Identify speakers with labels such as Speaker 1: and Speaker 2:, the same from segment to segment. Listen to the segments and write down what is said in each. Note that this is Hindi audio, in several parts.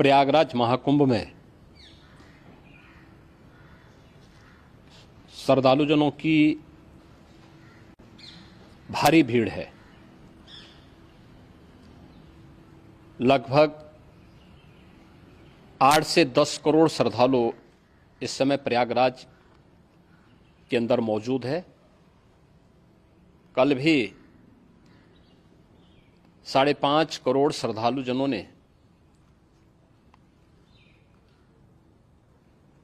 Speaker 1: प्रयागराज महाकुंभ में श्रद्धालुजनों की भारी भीड़ है। लगभग 8 से 10 करोड़ श्रद्धालु इस समय प्रयागराज के अंदर मौजूद है। कल भी 5.5 करोड़ श्रद्धालुजनों ने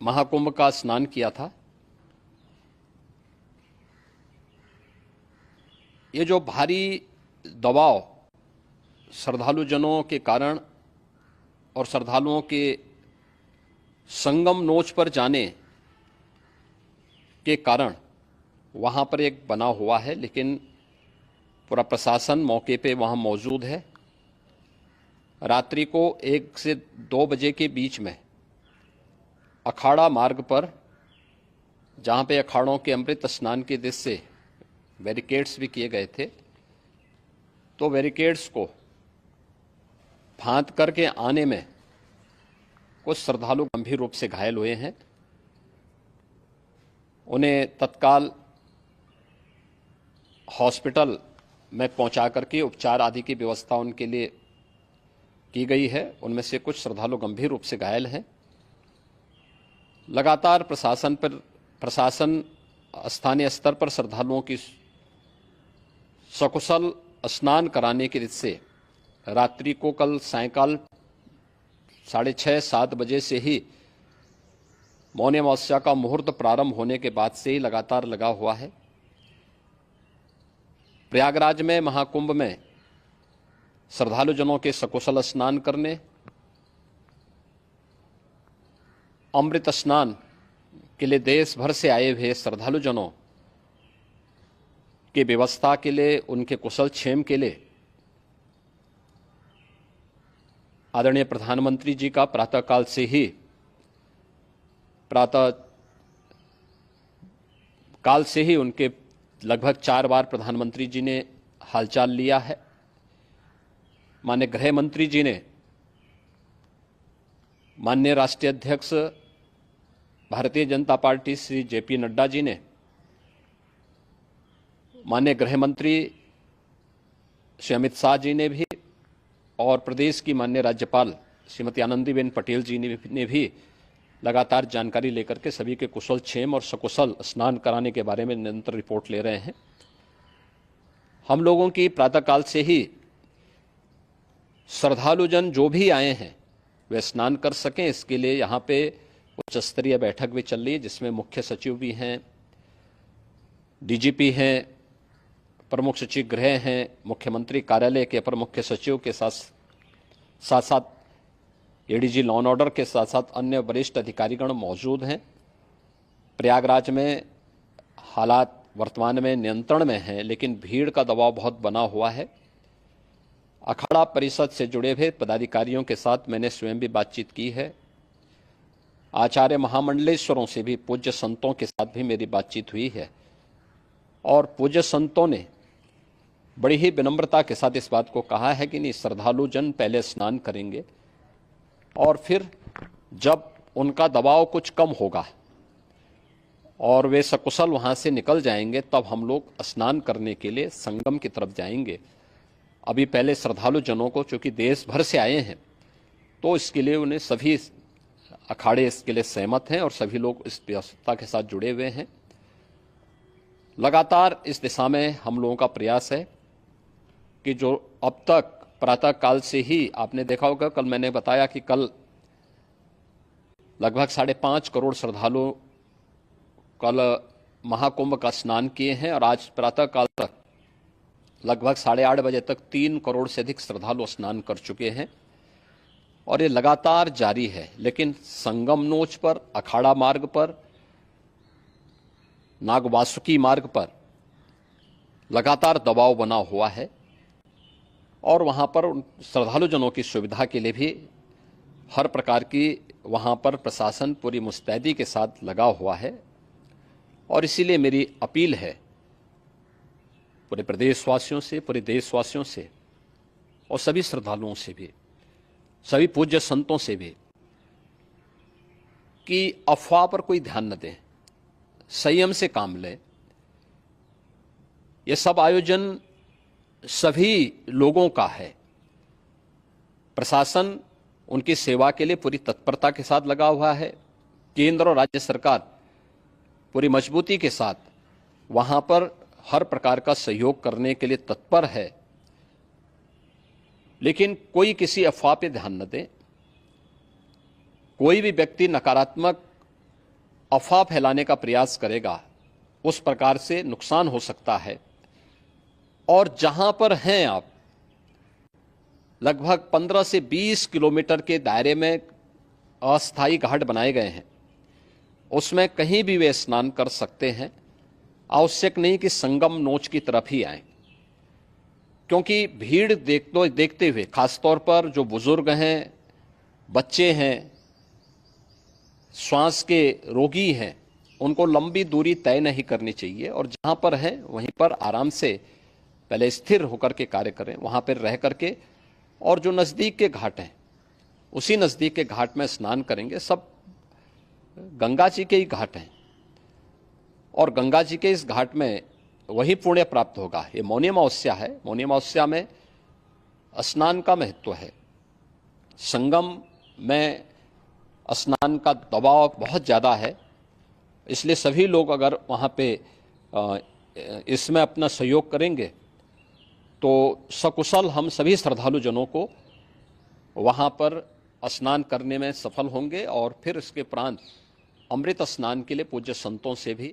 Speaker 1: महाकुंभ का स्नान किया था। ये जो भारी दबाव श्रद्धालुजनों के कारण और श्रद्धालुओं के संगम नोच पर जाने के कारण वहां पर एक बना हुआ है, लेकिन पूरा प्रशासन मौके पे वहां मौजूद है। रात्रि को 1 से 2 बजे के बीच में अखाड़ा मार्ग पर, जहां पे अखाड़ों के अमृत स्नान के दृश्य से बैरिकेड्स भी किए गए थे, तो बैरिकेड्स को फांद करके आने में कुछ श्रद्धालु गंभीर रूप से घायल हुए हैं। उन्हें तत्काल हॉस्पिटल में पहुंचा करके उपचार आदि की व्यवस्था उनके लिए की गई है। उनमें से कुछ श्रद्धालु गंभीर रूप से घायल हैं। लगातार प्रशासन स्थानीय स्तर पर श्रद्धालुओं की सकुशल स्नान कराने के दृष्टि से रात्रि को कल सायंकाल 6:30-7 बजे से ही मौनी अमावस्या का मुहूर्त प्रारंभ होने के बाद से ही लगातार लगा हुआ है। प्रयागराज में महाकुंभ में श्रद्धालुजनों के सकुशल स्नान करने, अमृत स्नान के लिए देश भर से आए हुए श्रद्धालुजनों की व्यवस्था के लिए, उनके कुशल क्षेम के लिए आदरणीय प्रधानमंत्री जी का प्रातःकाल से ही उनके लगभग 4 बार प्रधानमंत्री जी ने हालचाल लिया है। माननीय गृह मंत्री जी ने, माननीय राष्ट्रीय अध्यक्ष भारतीय जनता पार्टी श्री जेपी नड्डा जी ने, माननीय गृह मंत्री श्री अमित शाह जी ने भी, और प्रदेश की माननीय राज्यपाल श्रीमती आनंदीबेन पटेल जी ने भी लगातार जानकारी लेकर के सभी के कुशल क्षेम और सकुशल स्नान कराने के बारे में निरंतर रिपोर्ट ले रहे हैं। हम लोगों की प्रातःकाल से ही श्रद्धालुजन जो भी आए हैं वे स्नान कर सकें, इसके लिए यहाँ पे उच्च स्तरीय बैठक भी चल रही है, जिसमें मुख्य सचिव भी हैं, डीजीपी हैं, प्रमुख सचिव गृह हैं, मुख्यमंत्री कार्यालय के अपर मुख्य सचिव के साथ साथ एडीजी लॉ एंड ऑर्डर के साथ साथ अन्य वरिष्ठ अधिकारीगण मौजूद हैं। प्रयागराज में हालात वर्तमान में नियंत्रण में हैं, लेकिन भीड़ का दबाव बहुत बना हुआ है। अखाड़ा परिषद से जुड़े हुए पदाधिकारियों के साथ मैंने स्वयं भी बातचीत की है। आचार्य महामंडलेश्वरों से भी, पूज्य संतों के साथ भी मेरी बातचीत हुई है, और पूज्य संतों ने बड़ी ही विनम्रता के साथ इस बात को कहा है कि नहीं, श्रद्धालुजन पहले स्नान करेंगे और फिर जब उनका दबाव कुछ कम होगा और वे सकुशल वहां से निकल जाएंगे, तब हम लोग स्नान करने के लिए संगम की तरफ जाएंगे। अभी पहले श्रद्धालुजनों को, चूंकि देश भर से आए हैं, तो इसके लिए उन्हें सभी अखाड़े इसके लिए सहमत हैं और सभी लोग इस व्यवस्था के साथ जुड़े हुए हैं। लगातार इस दिशा में हम लोगों का प्रयास है कि जो अब तक प्रातःकाल से ही आपने देखा होगा, कल मैंने बताया कि कल लगभग 5.5 करोड़ श्रद्धालु कल महाकुंभ का स्नान किए हैं, और आज प्रातःकाल तक लगभग 8:30 बजे तक 3 करोड़ से अधिक श्रद्धालु स्नान कर चुके हैं, और ये लगातार जारी है। लेकिन संगम नोच पर, अखाड़ा मार्ग पर, नागवासुकी मार्ग पर लगातार दबाव बना हुआ है, और वहां पर श्रद्धालुजनों की सुविधा के लिए भी हर प्रकार की वहां पर प्रशासन पूरी मुस्तैदी के साथ लगा हुआ है। और इसीलिए मेरी अपील है पूरे प्रदेशवासियों से, पूरे देशवासियों से और सभी श्रद्धालुओं से भी, सभी पूज्य संतों से भी कि अफवाह पर कोई ध्यान न दें, संयम से काम लें। ये सब आयोजन सभी लोगों का है। प्रशासन उनकी सेवा के लिए पूरी तत्परता के साथ लगा हुआ है। केंद्र और राज्य सरकार पूरी मजबूती के साथ वहां पर हर प्रकार का सहयोग करने के लिए तत्पर है। लेकिन कोई किसी अफवाह पे ध्यान न दे। कोई भी व्यक्ति नकारात्मक अफवाह फैलाने का प्रयास करेगा, उस प्रकार से नुकसान हो सकता है। और जहां पर हैं आप, लगभग 15 से 20 किलोमीटर के दायरे में अस्थायी घाट बनाए गए हैं, उसमें कहीं भी वे स्नान कर सकते हैं। आवश्यक नहीं कि संगम नोच की तरफ ही आए, क्योंकि भीड़ देखते हुए खासतौर पर जो बुजुर्ग हैं, बच्चे हैं, श्वास के रोगी हैं, उनको लंबी दूरी तय नहीं करनी चाहिए और जहां पर हैं वहीं पर आराम से पहले स्थिर होकर के कार्य करें, वहां पर रह करके। और जो नज़दीक के घाट हैं, उसी नज़दीक के घाट में स्नान करेंगे। सब गंगा जी के ही घाट हैं और गंगा जी के इस घाट में वही पुण्य प्राप्त होगा। ये मौनी अमावस्या है। मौनी अमावस्या में स्नान का महत्व है। संगम में स्नान का दबाव बहुत ज़्यादा है, इसलिए सभी लोग अगर वहाँ पे इसमें अपना सहयोग करेंगे तो सकुशल हम सभी श्रद्धालु जनों को वहाँ पर स्नान करने में सफल होंगे और फिर इसके उपरांत अमृत स्नान के लिए पूज्य संतों से भी